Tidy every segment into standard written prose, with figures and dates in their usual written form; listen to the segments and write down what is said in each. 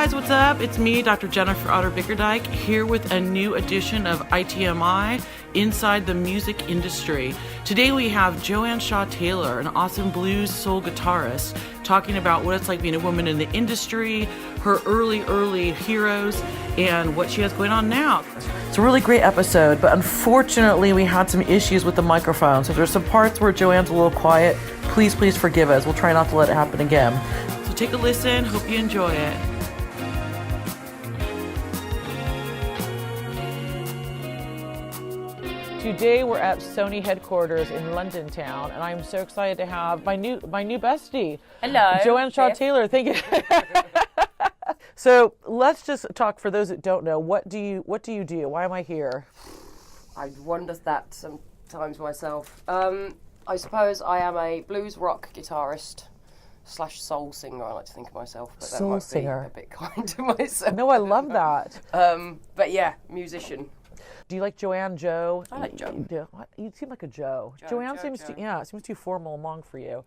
guys, what's up? It's me, Dr. Jennifer Otter Bickerdike, here with a new edition of ITMI, Inside the Music Industry. Today we have Joanne Shaw Taylor, an awesome blues soul guitarist, talking about what it's like being a woman in the industry, her early heroes, and what she has going on now. It's a really great episode, but unfortunately we had some issues with the microphone, so there's some parts where Joanne's a little quiet. Please forgive us. We'll try not to let it happen again. So take a listen. Hope you enjoy it. Today we're at Sony headquarters in London town, and I'm so excited to have my new bestie. Hello. Joanne Shaw Taylor. Thank you. So let's just talk, for those that don't know, what do you do? Why am I here? I wonder that sometimes myself. I suppose I am a blues rock guitarist / soul singer. I like to think of myself, but that Soul might singer. be a bit kind to myself. No, I love that. But yeah, musician. Do you like Joanne, Joe? I like Joe. You seem like a Joe. Joe, Joanne Joe, seems Joe. seems too formal and long for you.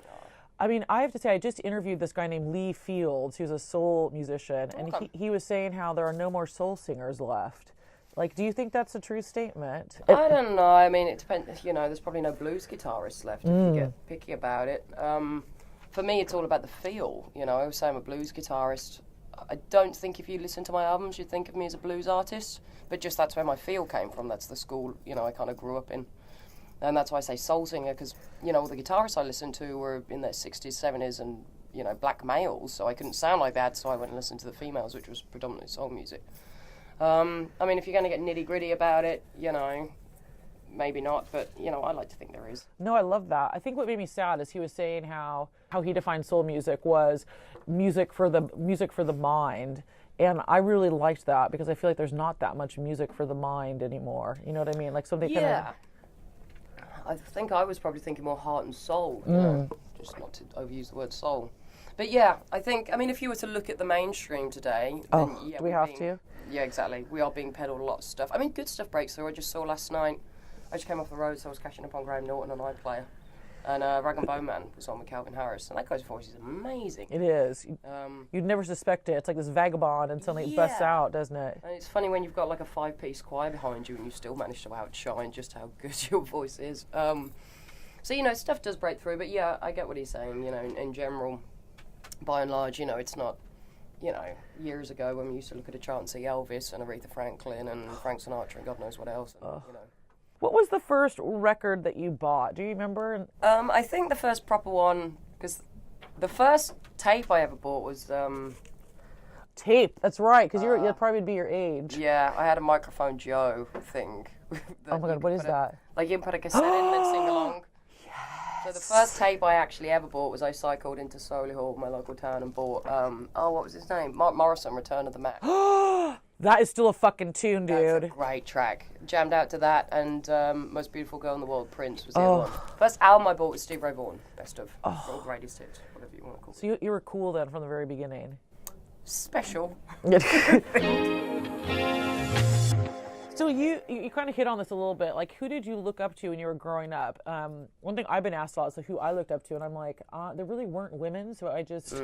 I mean, I have to say, I just interviewed this guy named Lee Fields, who's a soul musician, and he was saying how there are no more soul singers left. Like, do you think that's a true statement? I don't know. I mean, it depends. You know, there's probably no blues guitarists left if you get picky about it. For me, it's all about the feel. You know, I always say I'm a blues guitarist. I don't think if you listen to my albums, you'd think of me as a blues artist, but just that's where my feel came from. That's the school, you know, I kind of grew up in. And that's why I say soul singer, because, you know, all the guitarists I listened to were in their 60s, 70s, and, you know, black males, so I couldn't sound like that, so I went and listened to the females, which was predominantly soul music. I mean, if you're going to get nitty-gritty about it, you know, maybe not, but, you know, I like to think there is. No, I love that. I think what made me sad is he was saying how he defined soul music was music for the mind. And I really liked that, because I feel like there's not that much music for the mind anymore. You know what I mean? Like something kind of... I think I was probably thinking more heart and soul, you know, just not to overuse the word soul. But yeah, I mean, if you were to look at the mainstream today... then, yeah, do we have to? Yeah, exactly. We are being peddled a lot of stuff. I mean, good stuff breaks through. I just saw last night, I just came off the road, so I was catching up on Graham Norton on iPlayer. And Rag and Bone Man was on with Calvin Harris, and that guy's voice is amazing. It is. You'd never suspect it. It's like this vagabond, and suddenly it busts out, doesn't it? And it's funny when you've got like a 5-piece choir behind you, and you still manage to outshine just how good your voice is. So, you know, stuff does break through, but yeah, I get what he's saying. You know, in general, by and large, you know, it's not, you know, years ago when we used to look at a chart and see Elvis and Aretha Franklin and Frank Sinatra and God knows what else, and, you know. What was the first record that you bought? Do you remember? I think the first proper one, because the first tape I ever bought was... Tape, that's right, because you'd probably be your age. Yeah, I had a Microphone Joe thing. Oh my God, what is that? Like you can put a cassette in and then sing along. Yes. So the first tape I actually ever bought was I cycled into Solihull, my local town, and bought, what was his name? Mark Morrison, Return of the Mac. That is still a fucking tune, dude. That's a great track. Jammed out to that, and Most Beautiful Girl in the World, Prince, was the other one. First album I bought was Steve Ray Vaughan, best of. Or greatest hits, whatever you want to call it. So you were cool then from the very beginning. Special. So you kind of hit on this a little bit. Like, who did you look up to when you were growing up? One thing I've been asked a lot is like, who I looked up to, and I'm like, there really weren't women, so I just,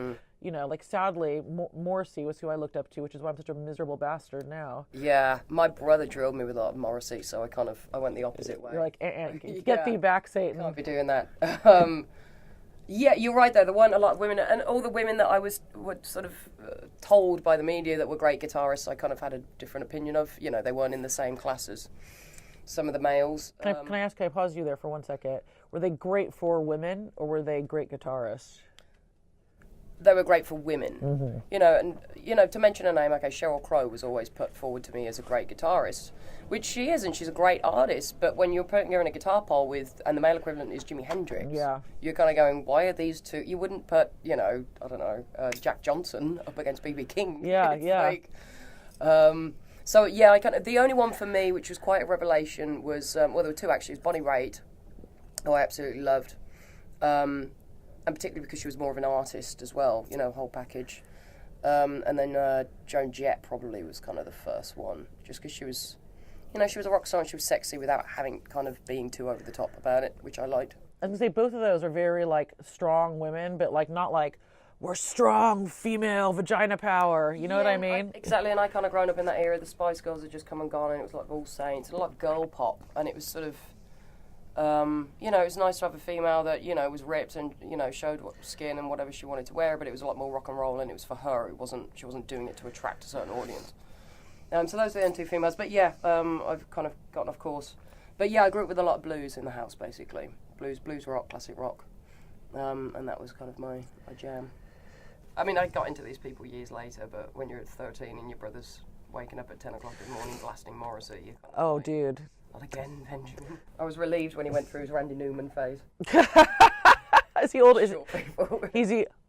you know, like sadly, Morrissey was who I looked up to, which is why I'm such a miserable bastard now. Yeah, my brother drilled me with a lot of Morrissey, so I went the opposite way. You're like, get thee back, Satan. Can't be doing that. Yeah, you're right though. There weren't a lot of women, and all the women that I were sort of told by the media that were great guitarists, I kind of had a different opinion of. You know, they weren't in the same class as some of the males. Can I pause you there for 1 second? Were they great for women, or were they great guitarists? They were great for women. You know, and you know, to mention a name, okay, Sheryl Crow was always put forward to me as a great guitarist, which she is, and she's a great artist. But when you're putting her in a guitar pole with, and the male equivalent is Jimi Hendrix, you're kind of going, why are these two? You wouldn't put, you know, I don't know, Jack Johnson up against B.B. King. Like, so yeah, the only one for me, which was quite a revelation, was there were two actually. It was Bonnie Raitt, who I absolutely loved. And particularly because she was more of an artist as well, you know, whole package. And then Joan Jett probably was kind of the first one, just because she was, you know, she was a rock star and she was sexy without having kind of being too over the top about it, which I liked. I was gonna say both of those are very like strong women, but like not like we're strong female vagina power. You know what I mean? Exactly, and I kind of grown up in that era. The Spice Girls had just come and gone, and it was like All Saints, and like girl pop, and it was sort of, you know, it was nice to have a female that, you know, was ripped and, you know, showed what skin and whatever she wanted to wear, but it was a lot more rock and roll, and it was for her. She wasn't doing it to attract a certain audience. So those are the two females. But yeah, I've kind of gotten off course. But yeah, I grew up with a lot of blues in the house, basically. Blues rock, classic rock. And that was kind of my jam. I mean, I got into these people years later, but when you're 13 and your brother's waking up at 10 o'clock in the morning blasting Morrissey, you kind of dude. Not again, Benjamin. I was relieved when he went through his Randy Newman phase. Is he old? Short people.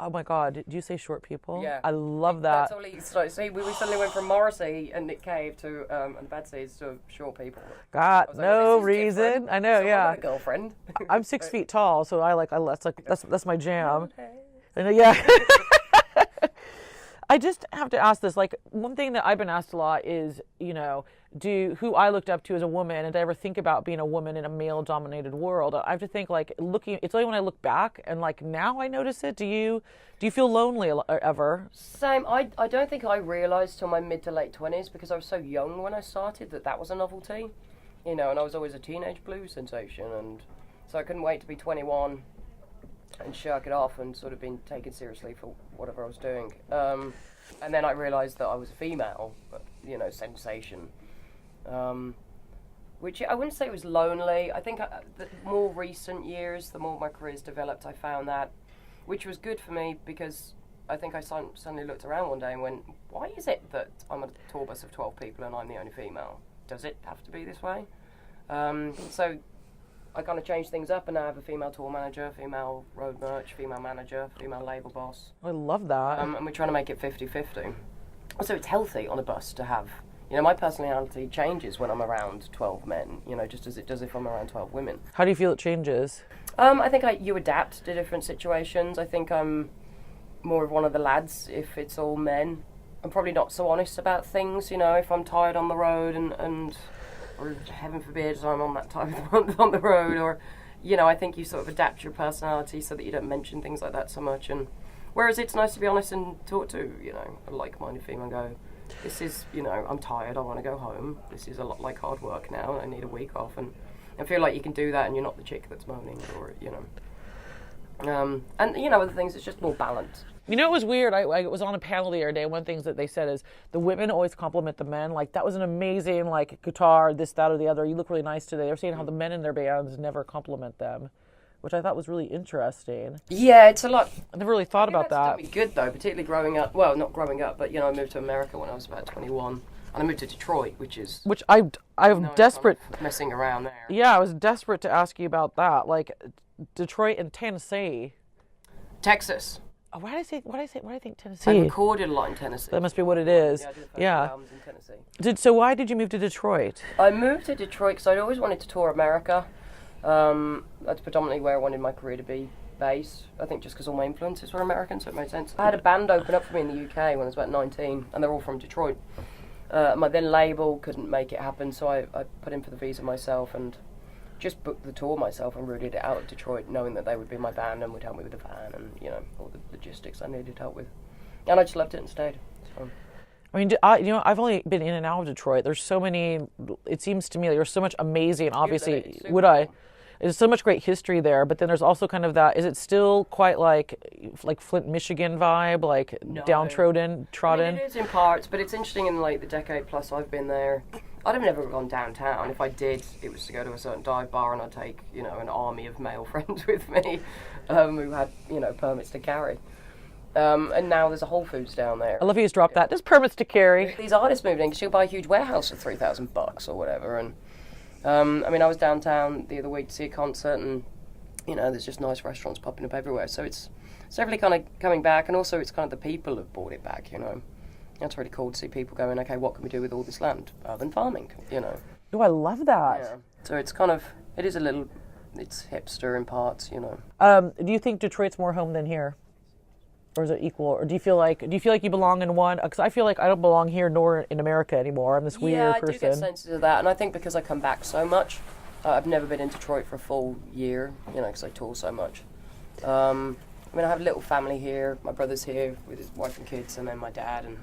Oh my God, did you say short people? Yeah. I love that. That's all he started. See, we suddenly went from Morrissey and Nick Cave to, and the Bad Seeds to short people. Got no reason. Different. I know, so yeah. I got a girlfriend. I'm 6 feet tall, so that's my jam. And, yeah. I just have to ask this, like, one thing that I've been asked a lot is, you know, who I looked up to as a woman, and did I ever think about being a woman in a male-dominated world? I have to think, like, it's only when I look back, and, like, now I notice it. Do you feel lonely ever? Same. I don't think I realised till my mid to late 20s, because I was so young when I started that was a novelty, you know, and I was always a teenage blues sensation, and so I couldn't wait to be 21 and shirk it off and sort of being taken seriously for whatever I was doing. And then I realised that I was a female, you know, sensation. Which I wouldn't say it was lonely. I think the more recent years, the more my career's developed, I found that, which was good for me, because I think I suddenly looked around one day and went, why is it that I'm a tour bus of 12 people and I'm the only female? Does it have to be this way? So I kind of changed things up, and now I have a female tour manager, female road merch, female manager, female label boss. I love that. And we're trying to make it 50-50. So it's healthy on a bus to have, you know, my personality changes when I'm around 12 men, you know, just as it does if I'm around 12 women. How do you feel it changes? I think you adapt to different situations. I think I'm more of one of the lads if it's all men. I'm probably not so honest about things, you know, if I'm tired on the road and or heaven forbid I'm on that time of the month on the road, or, you know, I think you sort of adapt your personality so that you don't mention things like that so much. And whereas it's nice to be honest and talk to, you know, a like-minded female and go, this is, you know, I'm tired, I want to go home. This is a lot like hard work now, and I need a week off. And I feel like you can do that and you're not the chick that's moaning, or, you know. And, you know, other things, it's just more balanced. You know, it was weird. I was on a panel the other day, and one of the things that they said is the women always compliment the men. Like, that was an amazing, like, guitar, this, that, or the other. You look really nice today. They were saying how the men in their bands never compliment them, which I thought was really interesting. Yeah, it's a lot. I never really thought about that. That's good, though, particularly growing up. Well, not growing up, but, you know, I moved to America when I was about 21. And I moved to Detroit, which I'm desperate. Kind of messing around there. Yeah, I was desperate to ask you about that. Like, Detroit and Tennessee. Texas. Oh, why did I think Tennessee? I recorded a lot in Tennessee. That must be what it is. Yeah, I did a few yeah. albums in Tennessee. So why did you move to Detroit? I moved to Detroit because I'd always wanted to tour America. That's predominantly where I wanted my career to be based. I think just because all my influences were American, so it made sense. I had a band open up for me in the UK when I was about 19, and they're all from Detroit. My then label couldn't make it happen, so I put in for the visa myself and just booked the tour myself and routed it out of Detroit, knowing that they would be my band and would help me with the van and, you know, all the logistics I needed help with. And I just loved it and stayed. So. I mean, I've only been in and out of Detroit. There's so many, it seems to me like there's so much amazing, obviously, there's so much great history there, but then there's also kind of that, is it still quite like Flint, Michigan vibe, like no. Downtrodden? I mean, it is in parts, but it's interesting in like the decade plus I've been there. I'd have never gone downtown. If I did, it was to go to a certain dive bar and I'd take, you know, an army of male friends with me who had, you know, permits to carry. And now there's a Whole Foods down there. I love you just dropped that. There's permits to carry. These artists moved in because you'll buy a huge warehouse for $3,000 or whatever. And I mean, I was downtown the other week to see a concert, and you know, there's just nice restaurants popping up everywhere. So it's definitely kind of coming back, and also it's kind of the people have brought it back. You know, that's really cool to see people going, okay, what can we do with all this land? Urban farming. You know. Oh, I love that. Yeah. So it's kind of, it is a little, it's hipster in parts. You know. Do you think Detroit's more home than here? Or is it equal? Or do you feel like you belong in one? Because I feel like I don't belong here nor in America anymore. I'm this weird person. Yeah, I do get sensitive to that, and I think because I come back so much, I've never been in Detroit for a full year, you know, because I tour so much. I mean, I have a little family here. My brother's here with his wife and kids, and then my dad, and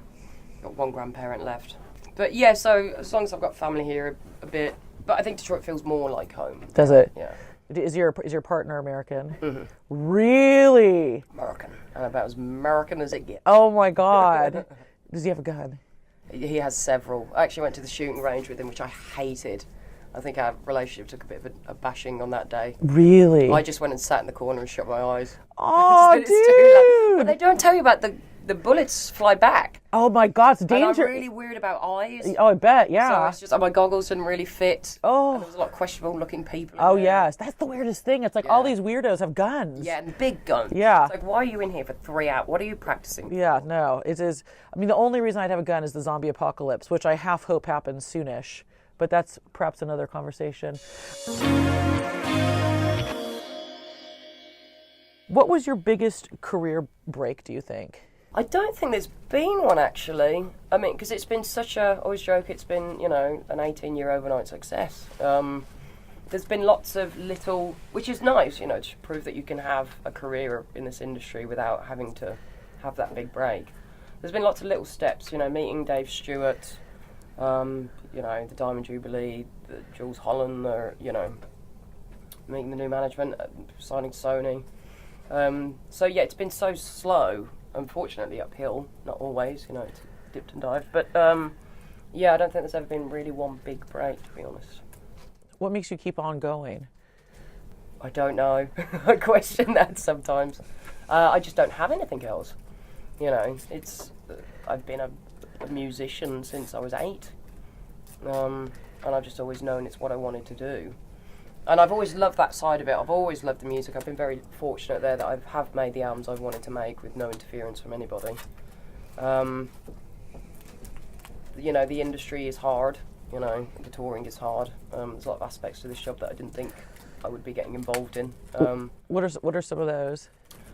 got one grandparent left. But yeah, so as long as I've got family here a bit, but I think Detroit feels more like home. Does it? Yeah. Is your partner American? Mm-hmm. Really? American. And about as American as it gets. Oh my God. Does he have a gun? He has several. I actually went to the shooting range with him, which I hated. I think our relationship took a bit of a bashing on that day. Really? I just went and sat in the corner and shut my eyes. Oh, It's too loud. But dude. they don't tell you about the bullets fly back. Oh my God, it's And dangerous. I'm really weird about eyes. Oh, I bet, So yeah. it's just, my goggles didn't really fit. Oh. And there was a lot of questionable looking people. in Oh there. yes, that's the weirdest thing. It's like all Yeah. these weirdos have guns. Yeah, and big guns. Yeah. It's like, why are you in here for 3 hours? What are you practicing? Yeah, no, it is. I mean, the only reason I'd have a gun is the zombie apocalypse, which I half hope happens soonish. But that's perhaps another conversation. What was your biggest career break, do you think? I don't think there's been one, actually. I mean, because it's been such a, I always joke, it's been, you know, an 18-year overnight success. There's been lots of little, which is nice, you know, to prove that you can have a career in this industry without having to have that big break. There's been lots of little steps, you know, meeting Dave Stewart, you know, the Diamond Jubilee, the Jules Holland, you know, meeting the new management, signing Sony. So yeah, it's been so slow, unfortunately uphill, not always, you know, it's dipped and dived. But yeah, I don't think there's ever been really one big break, to be honest. What makes you keep on going? I don't know. I question that sometimes. I just don't have anything else. You know, I've been a musician since I was 8. And I've just always known it's what I wanted to do. And I've always loved that side of it. I've always loved the music. I've been very fortunate there that I have made the albums I've wanted to make with no interference from anybody. You know, the industry is hard. You know, the touring is hard. There's a lot of aspects to this job that I didn't think I would be getting involved in. What are some of those?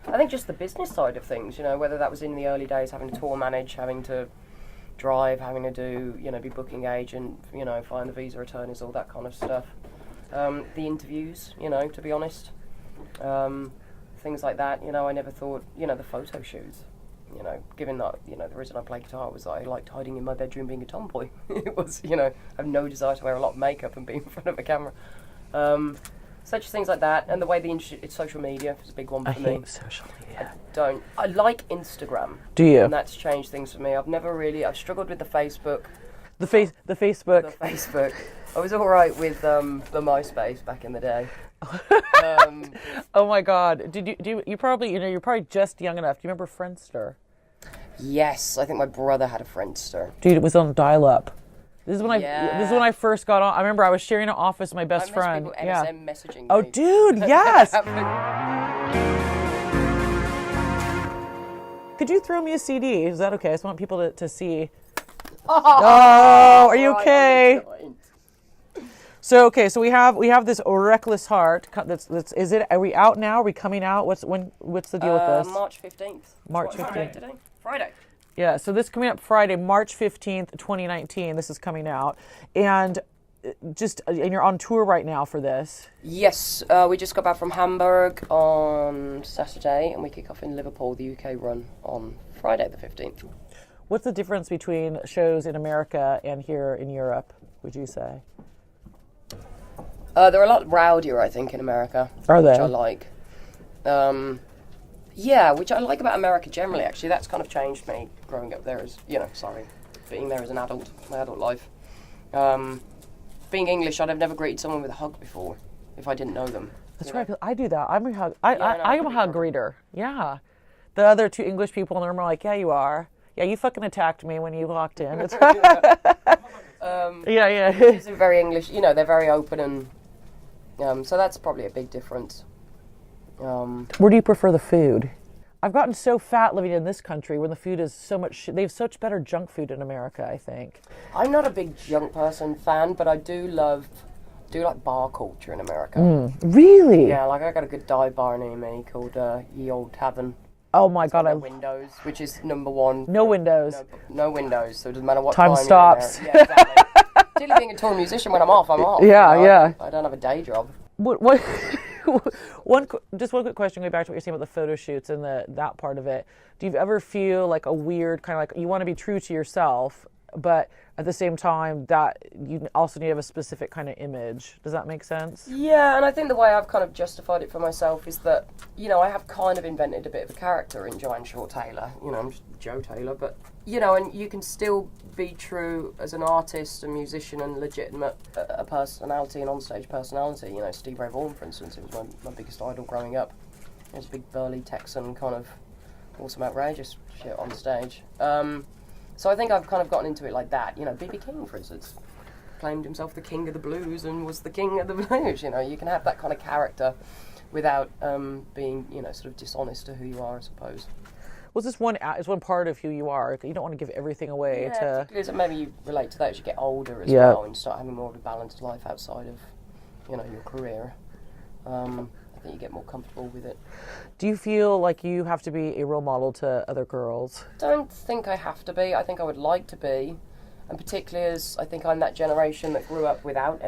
I think just the business side of things, you know, whether that was in the early days, having to tour manage, having to drive, having to do, you know, be booking agent, you know, find the visa attorneys, all that kind of stuff. The interviews, you know, to be honest. Things like that, you know, I never thought, you know, the photo shoots, you know, given that, you know, the reason I play guitar was that I liked hiding in my bedroom being a tomboy. It was, you know, I have no desire to wear a lot of makeup and be in front of a camera. Such things like that, and the way the industry, it's social media is a big one for me. I hate social media. I like Instagram. Do you? And that's changed things for me. I've struggled with the Facebook. The Facebook. The Facebook. I was all right with the MySpace back in the day. Oh my God! You probably, you know, you're probably just young enough. Do you remember Friendster? Yes, I think my brother had a Friendster. Dude, it was on dial-up. This is when Yeah. This is when I first got on. I remember I was sharing an office with my best I friend. miss people Yeah. MSN messaging. Oh, me. dude, yes. Could you throw me a CD? Is that okay? I just want people to see. Oh, are you Right, okay? I'm fine. So we have this Reckless Heart. Is it? Are we out now? Are we coming out? What's the deal with this? March 15th. March What, Friday 15th. today? Friday. Yeah, so this coming up Friday, March 15th, 2019. This is coming out. And you're on tour right now for this. Yes, we just got back from Hamburg on Saturday, and we kick off in Liverpool, the UK run, on Friday the 15th. What's the difference between shows in America and here in Europe, would you say? They're a lot rowdier, I think, in America. Are they? Which I like. Yeah, which I like about America generally, actually. That's kind of changed me growing up there as, you know, being there as an adult, my adult life. Being English, I'd have never greeted someone with a hug before if I didn't know them. That's right. I do that. I'm a hug. no, I am a pretty hug cool. greeter. Yeah. The other 2 English people in the room are like, "Yeah, you are. Yeah, you fucking attacked me when you walked in." It's yeah. It's very English, you know, they're very open, and so that's probably a big difference. Where do you prefer the food? I've gotten so fat living in this country when the food is so much. They have such better junk food in America, I think. I'm not a big junk person fan, but I do like bar culture in America. Really? Yeah, like I got a good dive bar near me called Ye Old Tavern. Oh my God! No windows, which is number one. No windows. No windows, so it doesn't matter what Time time stops. You're in there. Yeah, exactly. Particularly being a tour musician, when I'm off, I'm off. Yeah, you know? yeah. I don't have a day job. What Just one quick question, going back to what you're saying about the photo shoots and that part of it. Do you ever feel like a weird kind of like you want to be true to yourself, but at the same time that you also need to have a specific kind of image? Does that make sense? Yeah, and I think the way I've kind of justified it for myself is that, you know, I have kind of invented a bit of a character in Joanne Shaw Taylor. You know, I'm just Joe Taylor, but, you know, and you can still be true as an artist, a musician, and legitimate a personality, an onstage personality. You know, Steve Ray Vaughan, for instance, it was my biggest idol growing up. He was a big burly Texan, kind of awesome, outrageous shit on stage. So I think I've kind of gotten into it like that. You know, B.B. King, for instance, claimed himself the king of the blues and was the king of the blues. You know, you can have that kind of character without being, you know, sort of dishonest to who you are, I suppose. Well, it's one part of who you are. You don't want to give everything away to... Yeah, maybe you relate to that as you get older as well and start having more of a balanced life outside of, you know, your career. I think you get more comfortable with it. Do you feel like you have to be a role model to other girls? I don't think I have to be. I think I would like to be. And particularly as I think I'm that generation that grew up without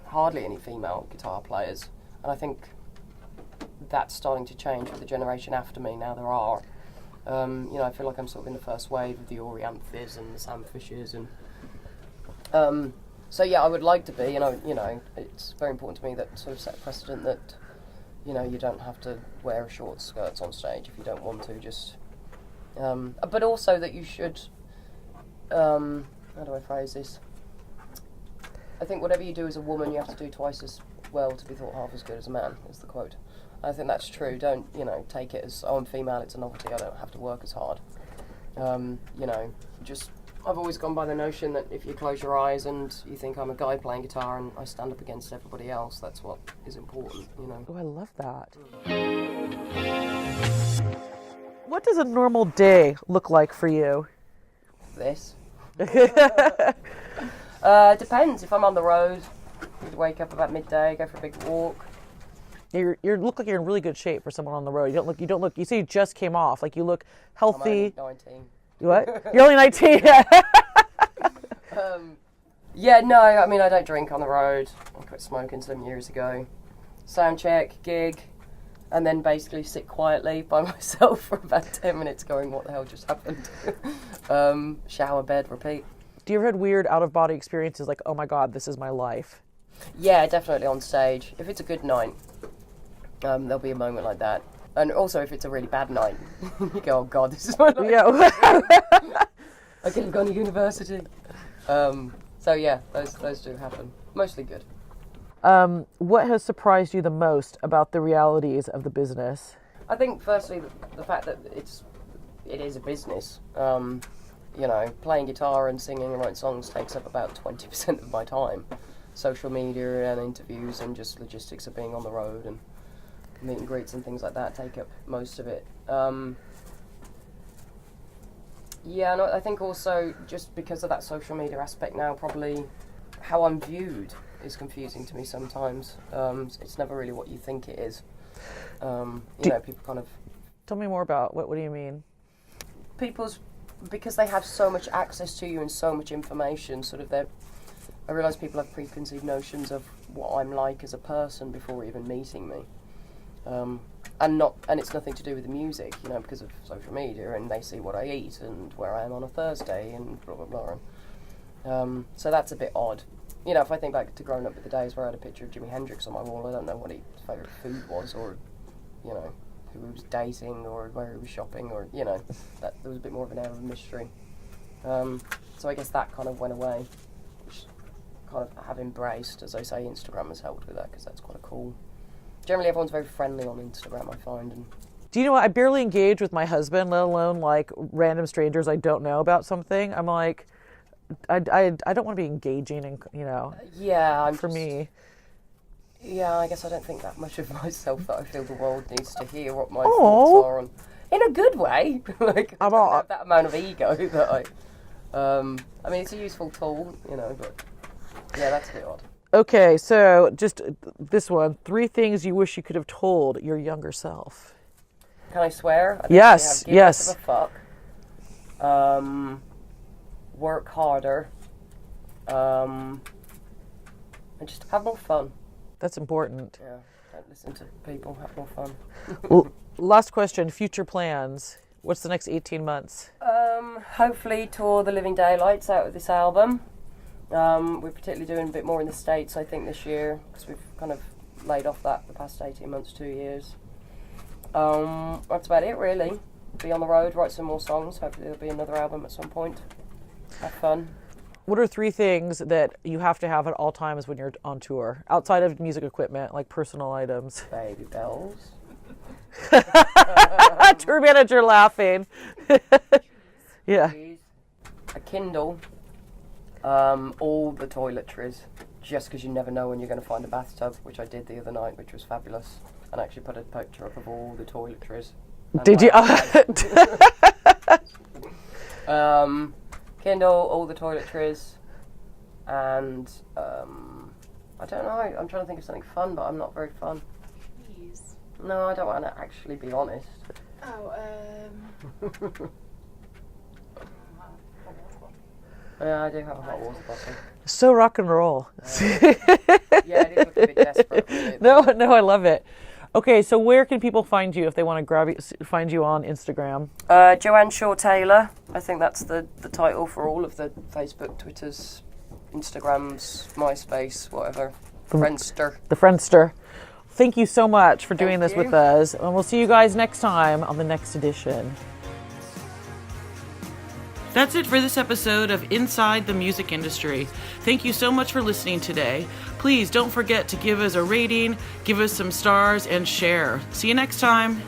hardly any female guitar players. And I think that's starting to change with the generation after me. Now there are. You know, I feel like I'm sort of in the first wave of the Orianths and the Sam Fishers. And so yeah, I would like to be. And you know, it's very important to me that sort of set a precedent that, you know, you don't have to wear short skirts on stage if you don't want to, just... but also that you should... how do I phrase this? I think whatever you do as a woman, you have to do twice as well to be thought half as good as a man, is the quote. I think that's true. Don't, you know, take it as, oh, I'm female, it's a novelty, I don't have to work as hard. You know, just... I've always gone by the notion that if you close your eyes and you think I'm a guy playing guitar and I stand up against everybody else, that's what is important, you know. Oh, I love that. What does a normal day look like for you? This. Depends. If I'm on the road, I'd wake up about midday, go for a big walk. You look like you're in really good shape for someone on the road. You don't look, you say you just came off, like you look healthy. I'm only 19. What? You're only 19. Yeah, no, I mean, I don't drink on the road. I quit smoking some years ago. Sound check, gig, and then basically sit quietly by myself for about 10 minutes going, what the hell just happened? Shower, bed, repeat. Do you ever had weird out-of-body experiences like, oh my God, this is my life? Yeah, definitely on stage. If it's a good night, there'll be a moment like that. And also if it's a really bad night, you go, oh God, this is my life. Yeah. I could have gone to university. So yeah, those do happen. Mostly good. What has surprised you the most about the realities of the business? I think firstly the fact that it is a business. You know, playing guitar and singing and writing songs takes up about 20% of my time. Social media and interviews and just logistics of being on the road and meet and greets and things like that take up most of it. Yeah, and I think also just because of that social media aspect now, probably how I'm viewed is confusing to me sometimes. It's never really what you think it is. You know, people kind of... Tell me more about, what do you mean? Because they have so much access to you and so much information, sort of I realise people have preconceived notions of what I'm like as a person before even meeting me. And it's nothing to do with the music, you know, because of social media, and they see what I eat and where I am on a Thursday and blah blah blah. So that's a bit odd. You know, if I think back to growing up with the days where I had a picture of Jimi Hendrix on my wall, I don't know what his favourite food was, or, you know, who he was dating, or where he was shopping, or, you know, that there was a bit more of an air of mystery. So I guess that kind of went away, which kind of have embraced, as I say, Instagram has helped with that, because that's quite a cool... Generally, everyone's very friendly on Instagram, I find. And do you know what? I barely engage with my husband, let alone like random strangers I don't know about something. I'm like, I don't want to be engaging, and you know. Yeah, me. Yeah, I guess I don't think that much of myself that I feel the world needs to hear what my thoughts are on, in a good way. Like I don't have that amount of ego that I mean, it's a useful tool, you know, but yeah, that's a bit odd. Okay, so just this one. 3 things you wish you could have told your younger self. Can I swear? Yes, yes. Give a fuck. Work harder. And just have more fun. That's important. Yeah, Don't listen to people. Have more fun. Well, last question, future plans. What's the next 18 months? Hopefully tour the living daylights out of this album. We're particularly doing a bit more in the States, I think, this year, because we've kind of laid off that the past 18 months, 2 years. That's about it, really. Be on the road, write some more songs. Hopefully there'll be another album at some point. Have fun. What are 3 things that you have to have at all times when you're on tour, outside of music equipment, like personal items? Babybels. Tour manager laughing. Yeah. A Kindle. All the toiletries, just because you never know when you're going to find a bathtub, which I did the other night, which was fabulous. And I actually put a picture up of all the toiletries. Did you? Kindle, all the toiletries, and I don't know. I'm trying to think of something fun, but I'm not very fun. Please. No, I don't want to actually be honest. Oh, Yeah, I do have a hot water bottle. So rock and roll. Yeah, it is looking a bit desperate. Really. No, I love it. Okay, so where can people find you if they want to find you on Instagram? Joanne Shaw Taylor. I think that's the title for all of the Facebook, Twitters, Instagrams, MySpace, whatever. Friendster. The Friendster. Thank you so much for doing Thank this you. with us, and we'll see you guys next time on the next edition. That's it for this episode of Inside the Music Industry. Thank you so much for listening today. Please don't forget to give us a rating, give us some stars, and share. See you next time.